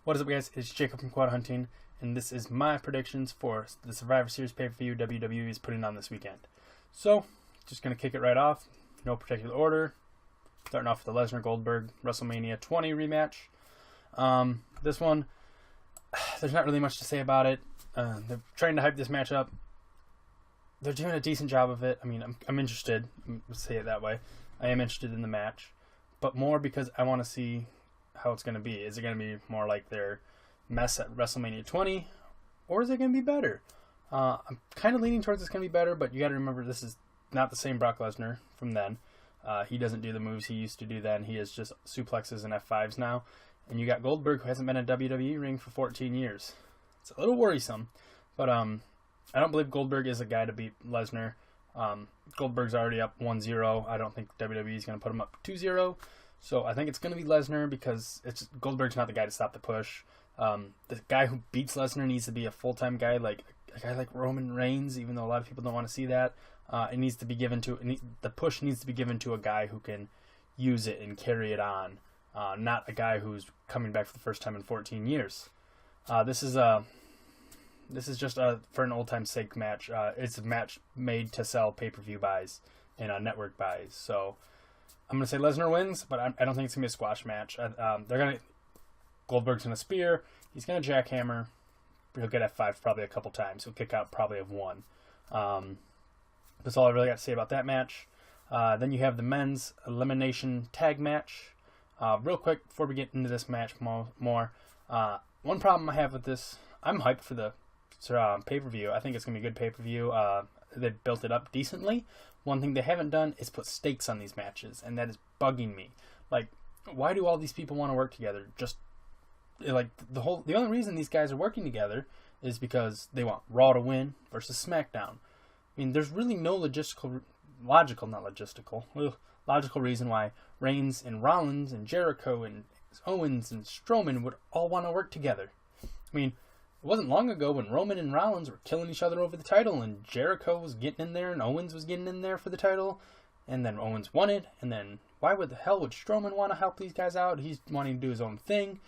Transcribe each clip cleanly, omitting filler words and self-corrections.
What is up, guys? It's Jacob from Quad Hunting, and this is my predictions for the Survivor Series pay-per-view WWE is putting on this weekend. So, just going to kick it right off. No particular order. Starting off with the Lesnar-Goldberg WrestleMania 20 rematch. This one, there's not really much to say about it. They're trying to hype this match up. They're doing a decent job of it. I mean, I'm interested. Let's say it that way. I am interested in the match, but more because I want to see how it's going to be. Is it going to be more like their mess at WrestleMania 20, or is it going to be better? I'm kind of leaning towards it's going to be better, but you got to remember this is not the same Brock Lesnar from then. He doesn't do the moves he used to do then. He is just suplexes and F5s now. And you got Goldberg, who hasn't been in a WWE ring for 14 years. It's a little worrisome, but I don't believe Goldberg is a guy to beat Lesnar. Goldberg's already up 1-0. I don't think WWE is going to put him up 2-0. So I think it's going to be Lesnar because Goldberg's not the guy to stop the push. The guy who beats Lesnar needs to be a full-time guy, like a guy like Roman Reigns, even though a lot of people don't want to see that. It needs to be given to the push needs to be given to a guy who can use it and carry it on, not a guy who's coming back for the first time in 14 years. This is just for an old-time sake match. It's a match made to sell pay-per-view buys and network buys. So I'm going to say Lesnar wins, but I don't think it's going to be a squash match. Goldberg's going to spear. He's going to jackhammer. He'll get F5 probably a couple times. He'll kick out probably of one. That's all I really got to say about that match. Then you have the men's elimination tag match. Real quick, before we get into this match more, one problem I have with this, I'm hyped for the pay-per-view. I think it's going to be a good pay-per-view. They built it up decently. One thing they haven't done is put stakes on these matches, and that is bugging me. Like, why do all these people want to work together? Just like the only reason these guys are working together is because they want Raw to win versus SmackDown. I mean, there's really no logical reason why Reigns and Rollins and Jericho and Owens and Strowman would all want to work together. I mean, it wasn't long ago when Roman and Rollins were killing each other over the title, and Jericho was getting in there, and Owens was getting in there for the title, and then Owens won it, and then why would the hell would Strowman want to help these guys out? He's wanting to do his own thing.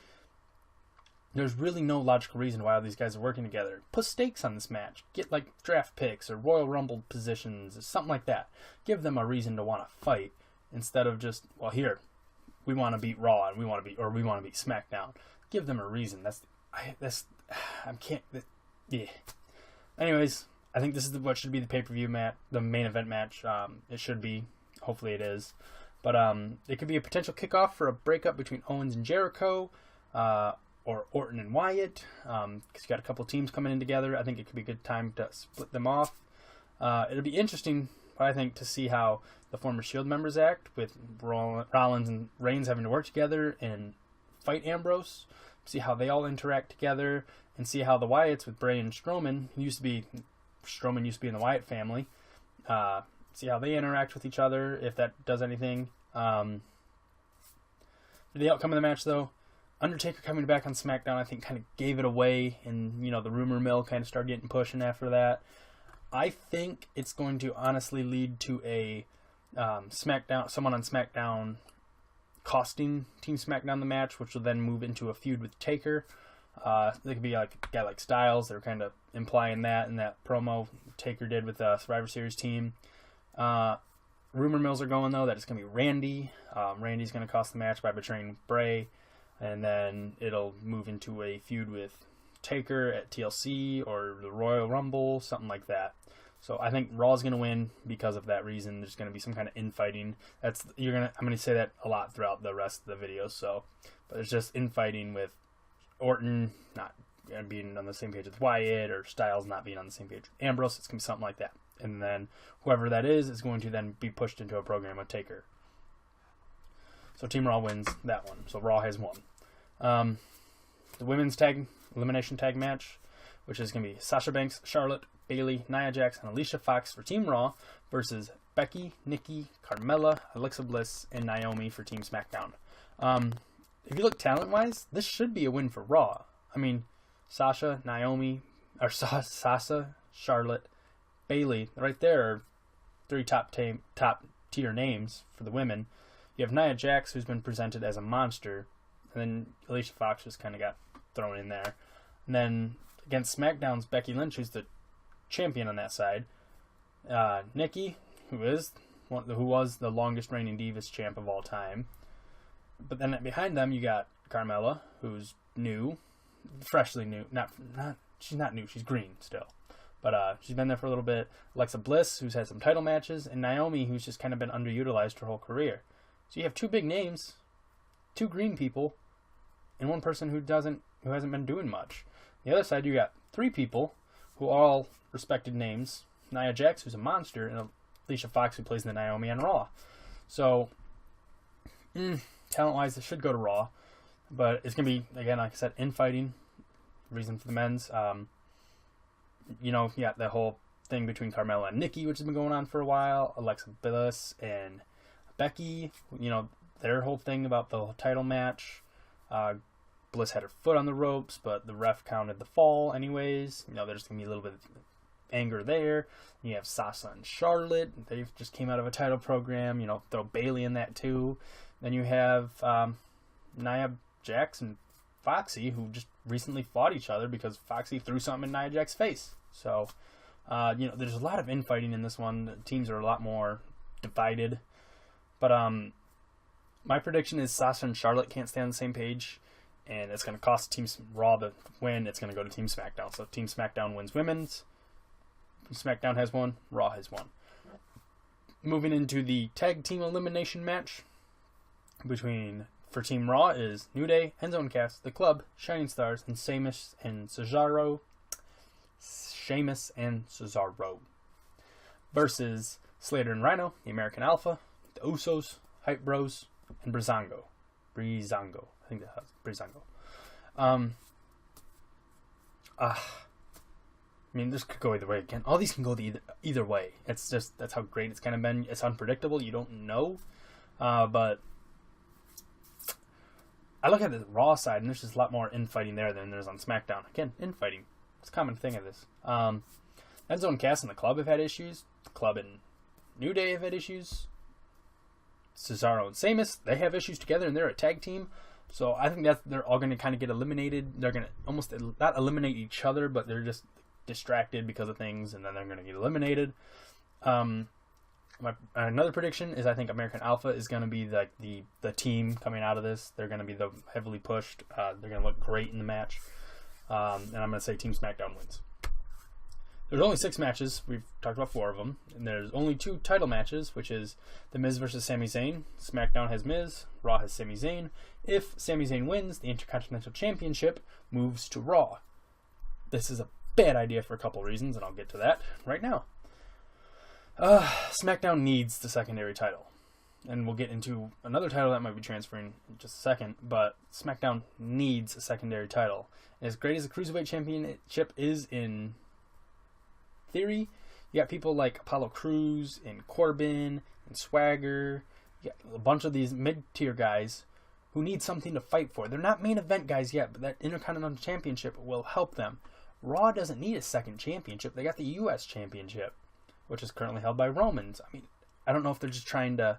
There's really no logical reason why all these guys are working together. Put stakes on this match. Get like draft picks or Royal Rumble positions or something like that. Give them a reason to want to fight instead of just, well, here, we want to beat Raw and we want to beat SmackDown. Give them a reason. Yeah. Anyways, I think this is what should be the pay-per-view match, the main event match. It should be. Hopefully it is. But it could be a potential kickoff for a breakup between Owens and Jericho, or Orton and Wyatt, because you got a couple teams coming in together. I think it could be a good time to split them off. It'll be interesting, I think, to see how the former Shield members act, with Rollins and Reigns having to work together and fight Ambrose. See how they all interact together, and see how the Wyatts with Bray and Strowman used to be in the Wyatt family. See how they interact with each other, if that does anything. For the outcome of the match, though, Undertaker coming back on SmackDown, I think, kind of gave it away, and the rumor mill kind of started getting pushing after that. I think it's going to honestly lead to a someone on SmackDown costing Team SmackDown the match, which will then move into a feud with Taker. They could be like a guy like Styles. They're kind of implying that in that promo Taker did with the Survivor Series team. Rumor mills are going, though, that it's going to be Randy. Randy's going to cost the match by betraying Bray. And then it'll move into a feud with Taker at TLC or the Royal Rumble, something like that. So I think Raw's going to win because of that reason. There's going to be some kind of infighting. I'm going to say that a lot throughout the rest of the video. But it's just infighting with Orton not being on the same page with Wyatt, or Styles not being on the same page with Ambrose. It's going to be something like that. And then whoever that is going to then be pushed into a program with Taker. So Team Raw wins that one. So Raw has won. The women's elimination tag match, which is going to be Sasha Banks, Charlotte, Bayley, Nia Jax, and Alicia Fox for Team Raw versus Becky, Nikki, Carmella, Alexa Bliss, and Naomi for Team SmackDown. If you look talent-wise, this should be a win for Raw. I mean, Sasha, Charlotte, Bayley, right there are three top-tier names for the women. You have Nia Jax, who's been presented as a monster, and then Alicia Fox just kind of got thrown in there. And then against SmackDown's Becky Lynch, who's the champion on that side, Nikki, who was the longest reigning Divas champ of all time. But then behind them, you got Carmella, who's new, freshly new. She's not new. She's green still. But she's been there for a little bit. Alexa Bliss, who's had some title matches, and Naomi, who's just kind of been underutilized her whole career. So you have two big names, two green people, and one person who hasn't been doing much. The other side, you got three people who are all respected names. Nia Jax, who's a monster, and Alicia Fox, who plays in the Naomi on Raw. So, talent-wise, it should go to Raw. But it's going to be, again, like I said, infighting. Reason for the men's. The whole thing between Carmella and Nikki, which has been going on for a while. Alexa Bliss and Becky, their whole thing about the title match. Bliss had her foot on the ropes, but the ref counted the fall anyways. There's going to be a little bit of anger there. You have Sasha and Charlotte. They just came out of a title program. Throw Bayley in that too. Then you have Nia Jax and Foxy, who just recently fought each other because Foxy threw something in Nia Jax's face. So, there's a lot of infighting in this one. The teams are a lot more divided. But my prediction is Sasha and Charlotte can't stay on the same page, and it's going to cost Team Raw the win. It's going to go to Team SmackDown. So Team SmackDown wins women's. SmackDown has one. Raw has one. Moving into the tag team elimination match for Team Raw is New Day, Enzo and Cass, The Club, Shining Stars, and Sheamus and Cesaro. Versus Slater and Rhino, the American Alpha, the Usos, Hype Bros, and Breezango. I think that's Breezango. This could go either way again. All these can go either way. It's just, that's how great it's kind of been. It's unpredictable. You don't know. But I look at the Raw side, and there's just a lot more infighting there than there's on SmackDown. Again, infighting. It's a common thing of this. Enzo and Cass and The Club have had issues. The Club and New Day have had issues. Cesaro and Sheamus, they have issues together, and they're a tag team. So I think that they're all going to kind of get eliminated. They're going to almost not eliminate each other, but they're just distracted because of things, and then they're going to get eliminated. Another prediction is I think American Alpha is going to be like the team coming out of this. They're going to be the heavily pushed. They're going to look great in the match. And I'm going to say Team SmackDown wins. There's only 6 matches. We've talked about 4 of them. And there's only 2 title matches, which is The Miz versus Sami Zayn. SmackDown has Miz. Raw has Sami Zayn. If Sami Zayn wins, the Intercontinental Championship moves to Raw. This is a bad idea for a couple reasons, and I'll get to that right now. SmackDown needs the secondary title. And we'll get into another title that might be transferring in just a second, but SmackDown needs a secondary title. And as great as the Cruiserweight Championship is in theory, you got people like Apollo Crews and Corbin and Swagger. You got a bunch of these mid-tier guys who need something to fight for. They're not main event guys yet, but that Intercontinental Championship will help them. Raw doesn't need a second championship. They got the U.S. Championship, which is currently held by Romans. I don't know if they're just trying to,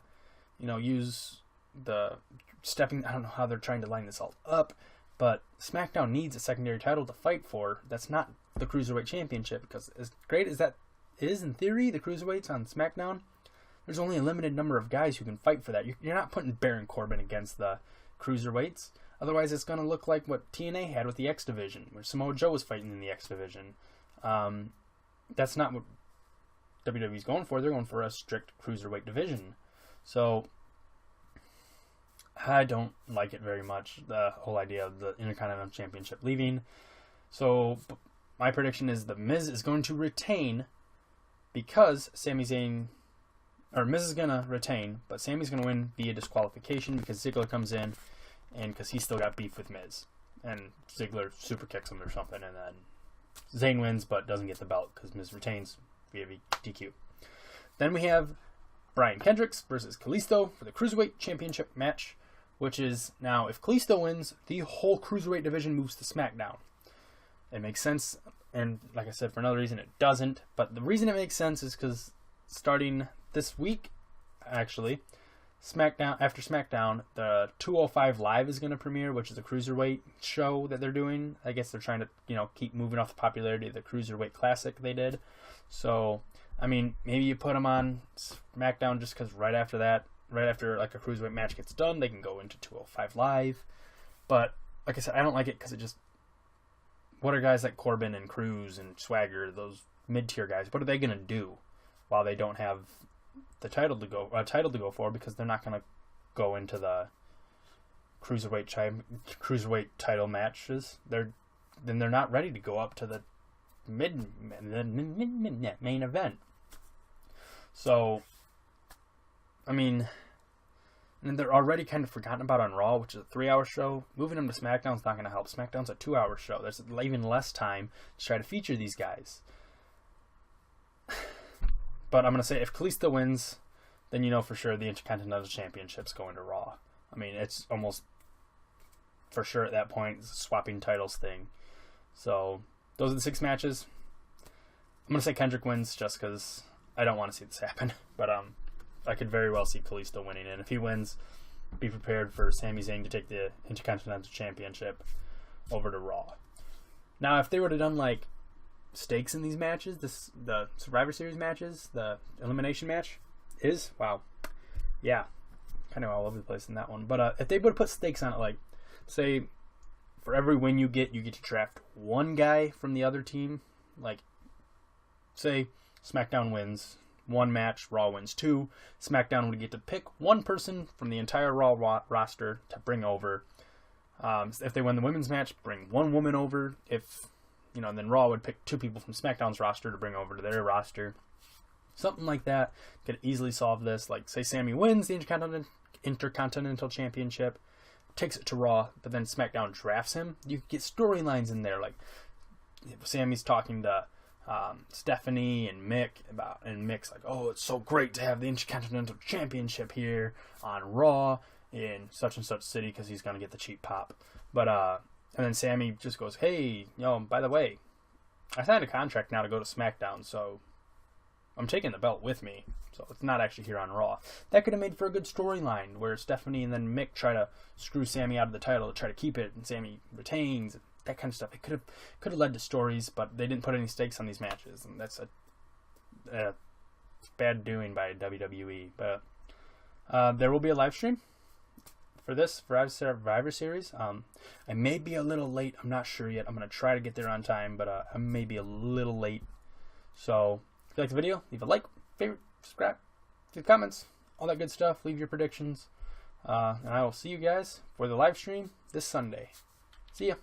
use the stepping. I don't know how they're trying to line this all up, but SmackDown needs a secondary title to fight for. That's not the Cruiserweight Championship, because as great as that is in theory, the Cruiserweights on SmackDown, there's only a limited number of guys who can fight for that. You're not putting Baron Corbin against the Cruiserweights. Otherwise, it's going to look like what TNA had with the X Division, where Samoa Joe was fighting in the X Division. That's not what WWE's going for. They're going for a strict Cruiserweight division. So, I don't like it very much, the whole idea of the Intercontinental Championship leaving. So, my prediction is that Miz is going to retain because Miz is going to retain, but Sami's going to win via disqualification because Ziggler comes in and because he's still got beef with Miz. And Ziggler super kicks him or something, and then Zayn wins but doesn't get the belt because Miz retains via DQ. Then we have Brian Kendricks versus Kalisto for the Cruiserweight Championship match, which is now, if Kalisto wins, the whole Cruiserweight division moves to SmackDown. It makes sense, and like I said, for another reason it doesn't, but the reason it makes sense is because starting this week, actually, After SmackDown, the 205 Live is going to premiere, which is a cruiserweight show that they're doing. I guess they're trying to, keep moving off the popularity of the Cruiserweight Classic they did. So, I mean, maybe you put them on SmackDown just because right after like a cruiserweight match gets done, they can go into 205 Live. But like I said, I don't like it because what are guys like Corbin and Cruz and Swagger, those mid-tier guys, what are they going to do while they don't have the title to go for, because they're not going to go into the cruiserweight title matches. They're not ready to go up to the main event. So, I mean, and they're already kind of forgotten about on Raw, which is a 3-hour show. Moving them to SmackDown's not going to help. SmackDown's a 2-hour show. There's even less time to try to feature these guys. But I'm going to say if Kalisto wins, then you know for sure the Intercontinental Championship's going to Raw. I mean, it's almost for sure at that point. It's a swapping titles thing. So, those are the 6 matches. I'm going to say Kendrick wins just because I don't want to see this happen. But I could very well see Kalisto winning. And if he wins, be prepared for Sami Zayn to take the Intercontinental Championship over to Raw. Now, if they would have done like stakes in these matches, the Survivor Series matches, the elimination match is, wow, yeah, kind of all over the place in that one. But if they would have put stakes on it, like say for every win you get to draft one guy from the other team. Like say SmackDown wins 1 match, Raw wins 2. SmackDown would get to pick 1 person from the entire Raw roster to bring over. If they win the women's match, bring 1 woman over. If then Raw would pick 2 people from SmackDown's roster to bring over to their roster. Something like that could easily solve this. Like, say Sami wins the Intercontinental Championship, takes it to Raw, but then SmackDown drafts him. You could get storylines in there. Like, Sami's talking to Stephanie and Mick and Mick's like, oh, it's so great to have the Intercontinental Championship here on Raw in such and such city because he's going to get the cheap pop. But, and then Sami just goes, hey, by the way, I signed a contract now to go to SmackDown, so I'm taking the belt with me. So it's not actually here on Raw. That could have made for a good storyline where Stephanie and then Mick try to screw Sami out of the title to try to keep it, and Sami retains, that kind of stuff. It could have led to stories, but they didn't put any stakes on these matches, and that's a bad doing by WWE. But there will be a live stream for this Survivor Series. I may be a little late. I'm not sure yet. I'm going to try to get there on time, but I may be a little late. So if you like the video, leave a like, favorite, subscribe, leave comments, all that good stuff. Leave your predictions. And I will see you guys for the live stream this Sunday. See ya.